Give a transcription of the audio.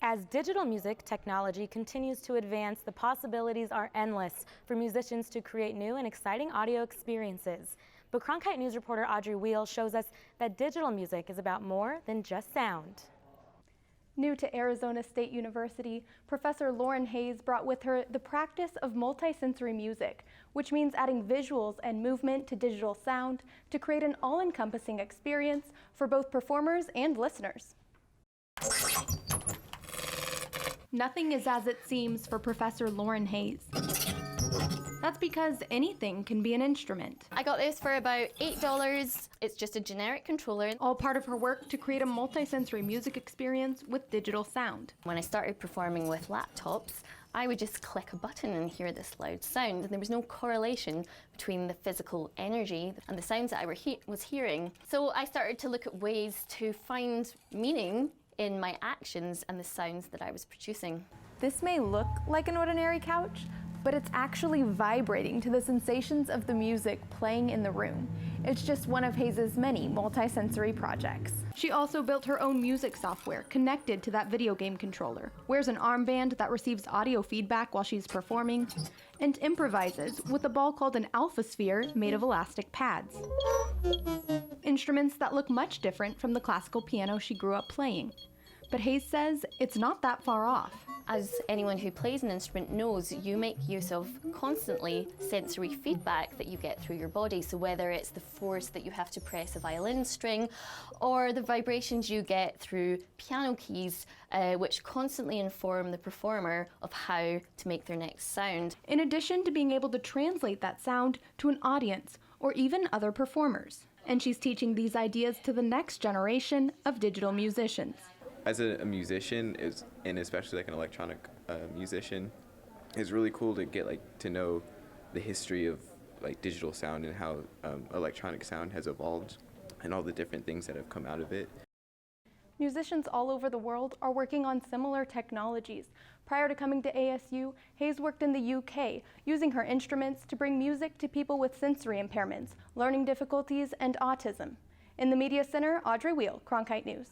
As digital music technology continues to advance, the possibilities are endless for musicians to create new and exciting audio experiences. But Cronkite News reporter Audrey Weil shows us that digital music is about more than just sound. New to Arizona State University, Professor Lauren Hayes brought with her the practice of multisensory music, which means adding visuals and movement to digital sound to create an all-encompassing experience for both performers and listeners. Nothing is as it seems for Professor Lauren Hayes. That's because anything can be an instrument. I got this for about $8. It's just a generic controller. All part of her work to create a multisensory music experience with digital sound. When I started performing with laptops, I would just click a button and hear this loud sound, and there was no correlation between the physical energy and the sounds that I was hearing. So I started to look at ways to find meaning in my actions and the sounds that I was producing. This may look like an ordinary couch, but it's actually vibrating to the sensations of the music playing in the room. It's just one of Hayes' many multisensory projects. She also built her own music software connected to that video game controller, wears an armband that receives audio feedback while she's performing, and improvises with a ball called an alpha sphere made of elastic pads. Instruments that look much different from the classical piano she grew up playing. But Hayes says it's not that far off. As anyone who plays an instrument knows, you make use of constantly sensory feedback that you get through your body. So whether it's the force that you have to press a violin string or the vibrations you get through piano keys, which constantly inform the performer of how to make their next sound. In addition to being able to translate that sound to an audience or even other performers. And she's teaching these ideas to the next generation of digital musicians. As a musician, and especially like an electronic musician, it's really cool to get to know the history of digital sound and how electronic sound has evolved and all the different things that have come out of it. Musicians all over the world are working on similar technologies. Prior to coming to ASU, Hayes worked in the UK, using her instruments to bring music to people with sensory impairments, learning difficulties, and autism. In the Media Center, Audrey Weil, Cronkite News.